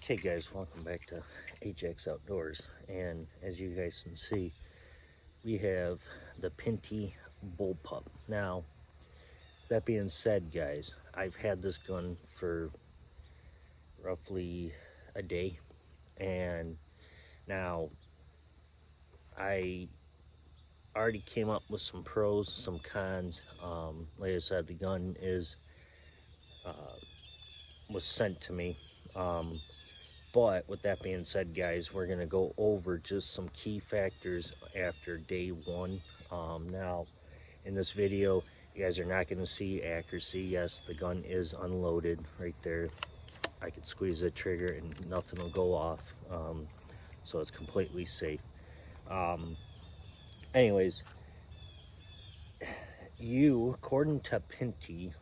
Okay guys, welcome back to AGEX'S Outdoors, and as you guys can see, we have the Pinty bullpup. Now, that being said guys, I've had this gun for roughly a day, and now I already came up with some pros, some cons. Like I said, the gun was sent to me. But with that being said guys, we're going to go over just some key factors after day one. Now in this video, you guys are not going to see accuracy. Yes, the gun is unloaded right there. I could squeeze the trigger and nothing will go off, so it's completely safe. Anyways, according to Pinty,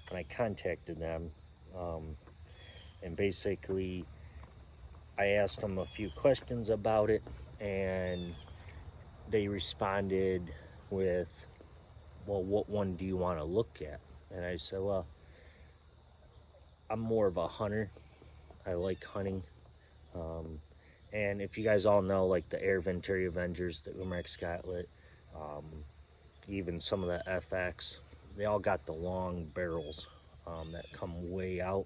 when I contacted them, and basically I asked them a few questions about it, and they responded with, well, what one do you want to look at? And I said, well, I'm more of a hunter. I like hunting. And if you guys all know, like the Air Venturi Avengers, the Umark Scotlet, even some of the FX, they all got the long barrels that come way out.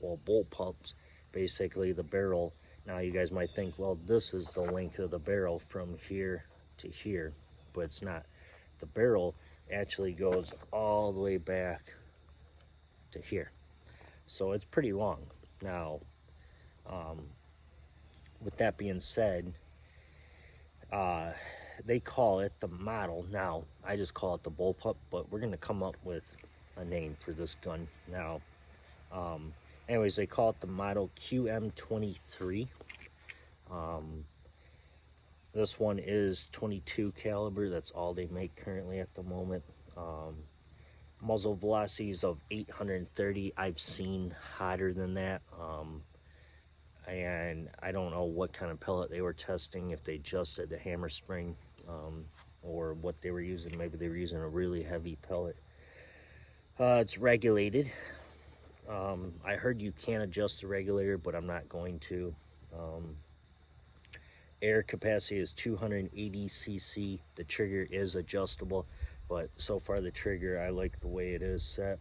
Well, bullpups, basically the barrel, now you guys might think, well, this is the length of the barrel from here to here, but it's not. The barrel actually goes all the way back to here, so it's pretty long. Now, with that being said, they call it the model. Now, I just call it the bullpup, but we're going to come up with a name for this gun. Now, anyways, they call it the model QM23. This one is 22 caliber. That's all they make currently at the moment. Muzzle velocities of 830. I've seen hotter than that. And I don't know what kind of pellet they were testing, if they just did the hammer spring, or what they were using. Maybe they were using a really heavy pellet. It's regulated. I heard you can adjust the regulator, but I'm not going to. Air capacity is 280 cc. The trigger is adjustable, but so far the trigger, I like the way it is set.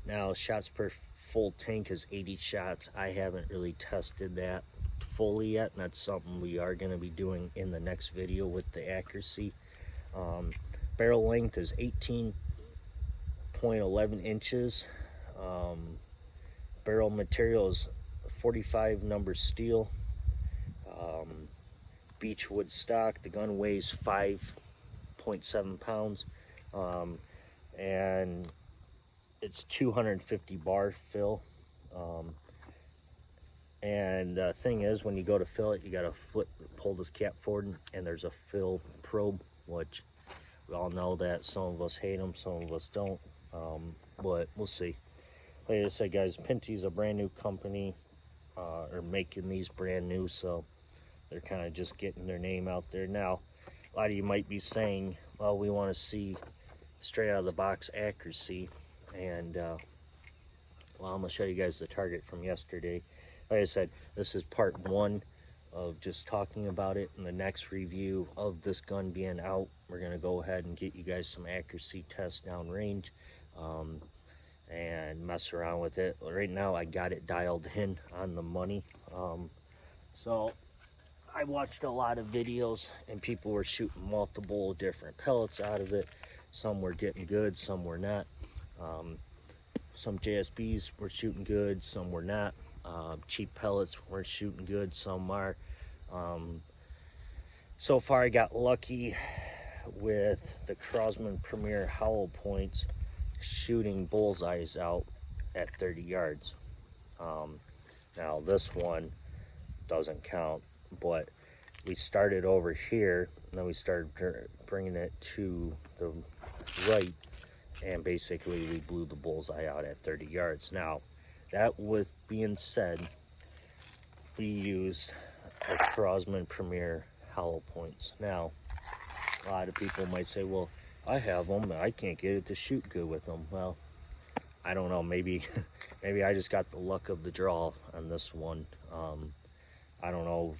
Now, shots per full tank is 80 shots. I haven't really tested that fully yet, and that's something we are going to be doing in the next video with the accuracy. Barrel length is 18.11 inches. Barrel material is 45 number steel, beechwood stock. The gun weighs 5.7 pounds, and it's 250 bar fill. And the thing is, when you go to fill it, you gotta pull this cap forward, and there's a fill probe, which we all know that some of us hate them, some of us don't, but we'll see. Like I said guys, Pinty's a brand new company, or making these brand new, so they're kind of just getting their name out there. Now, a lot of you might be saying, well, we want to see straight out of the box accuracy, and well, I'm gonna show you guys the target from yesterday. Like I said, this is part one of just talking about it. In the next review of this gun being out, we're gonna go ahead and get you guys some accuracy tests downrange, and mess around with it. Right now I got it dialed in on the money. So I watched a lot of videos, and people were shooting multiple different pellets out of it. Some were getting good, some were not. Some JSBs were shooting good, some were not. Cheap pellets were shooting good, some are. So far I got lucky with the Crosman Premier hollow points shooting bullseyes out at 30 yards. Now this one doesn't count, but we started over here, and then we started bringing it to the right, and basically we blew the bullseye out at 30 yards. Now, that with being said, we used the Crosman Premier hollow points. Now, a lot of people might say, well, I have them, I can't get it to shoot good with them. Well, I don't know, maybe maybe I just got the luck of the draw on this one. I don't know,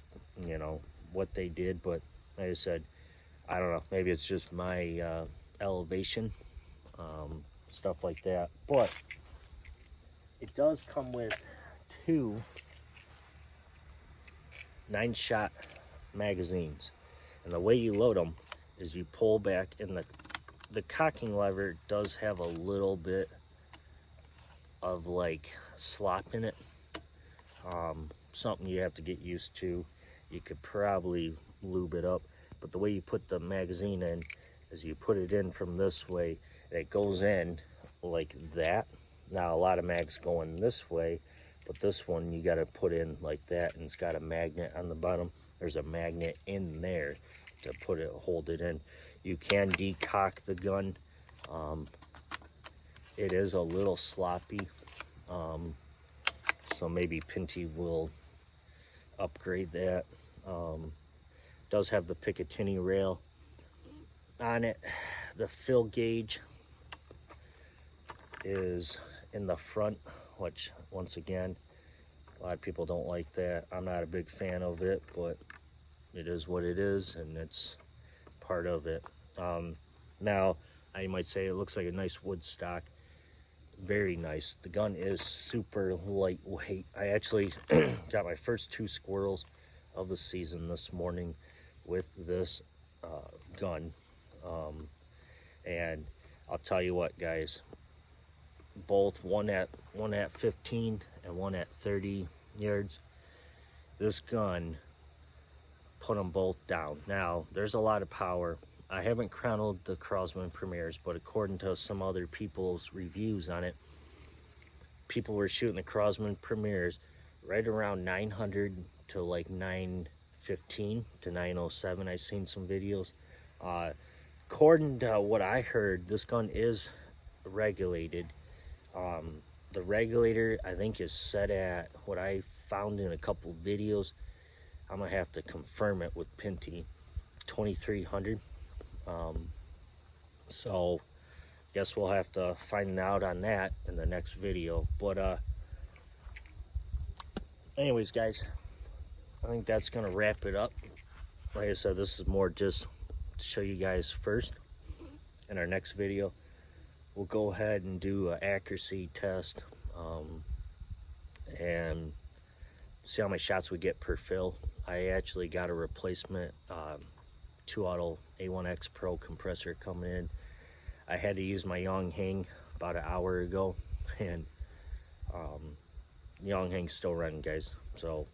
you know, what they did, but like I said, I don't know, maybe it's just my elevation, stuff like that. But it does come with 2 9-shot magazines, and the way you load them is you pull back, and the cocking lever does have a little bit of like slop in it, something you have to get used to. You could probably lube it up, but the way you put the magazine in is you put it in from this way, and it goes in like that. Now a lot of mags go in this way, but this one you got to put in like that, and it's got a magnet on the bottom. There's a magnet in there to hold it in. You can decock the gun. It is a little sloppy, so maybe Pinty will upgrade that. Does have the Picatinny rail on it. The fill gauge is in the front, which once again, a lot of people don't like that. I'm not a big fan of it, but it is what it is, and it's part of it. Now, you might say it looks like a nice wood stock. Very nice. The gun is super lightweight. I actually got my first 2 squirrels of the season this morning with this gun, and I'll tell you what, guys, both one at 15 and one at 30 yards, this gun put them both down. Now there's a lot of power. I haven't chronoed the Crosman Premiers, but according to some other people's reviews on it, people were shooting the Crosman Premiers right around 900 to like 915 to 907. I've seen some videos. According to what I heard, this gun is regulated. The regulator, I think, is set at what I found in a couple videos. I'm gonna have to confirm it with Pinty, 2300. So guess we'll have to find out on that in the next video. But anyways, guys, I think that's gonna wrap it up. Like I said, this is more just to show you guys first. In our next video, we'll go ahead and do an accuracy test, and see how many shots we get per fill. I actually got a replacement 2-auto A1X Pro compressor coming in. I had to use my Yonghang about an hour ago, and Yonghang's still running, guys. So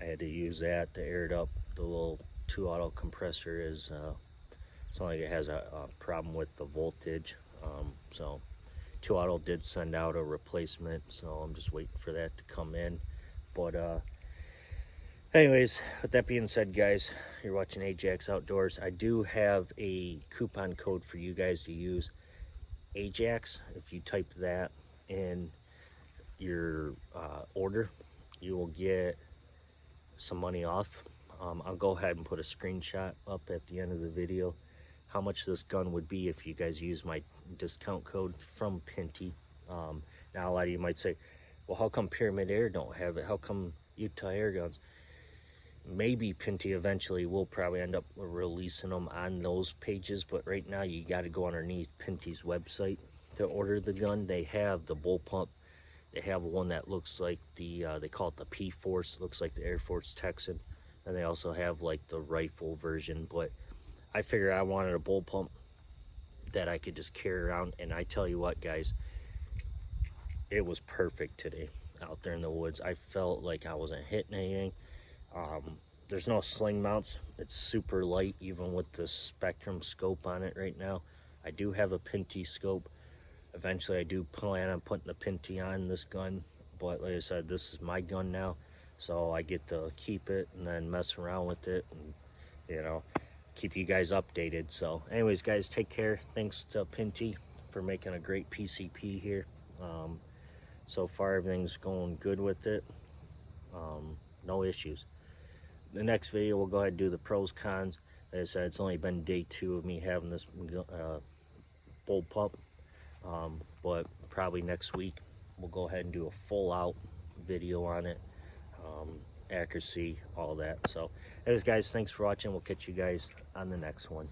I had to use that to air it up. The little 2-auto compressor is it's not like it has a problem with the voltage. So 2-auto did send out a replacement, so I'm just waiting for that to come in. But anyways, with that being said, guys, you're watching AGEX Outdoors. I do have a coupon code for you guys to use, AGEX. If you type that in your order, you will get some money off. I'll go ahead and put a screenshot up at the end of the video how much this gun would be if you guys use my discount code from Pinty. Now a lot of you might say, well, how come Pyramid Air don't have it? How come Utah Air Guns? Maybe Pinty eventually will probably end up releasing them on those pages, but right now you got to go underneath Pinty's website to order the gun. They have the bullpup. They have one that looks like the they call it the P-Force, looks like the Air Force Texan, and they also have like the rifle version. But I figured I wanted a bullpup that I could just carry around, and I tell you what, guys, it was perfect today out there in the woods. I felt like I wasn't hitting anything. There's no sling mounts. It's super light, even with the Spectrum scope on it right now. I do have a Pinty scope. Eventually I do plan on putting the Pinty on this gun, but like I said, this is my gun now, so I get to keep it and then mess around with it and, you know, keep you guys updated. So anyways, guys, take care. Thanks to Pinty for making a great PCP here. So far everything's going good with it. No issues. The next video we'll go ahead and do the pros cons. Like I said, it's only been day 2 of me having this bullpup, but probably next week we'll go ahead and do a full out video on it, accuracy, all that. So anyways guys, thanks for watching. We'll catch you guys on the next one.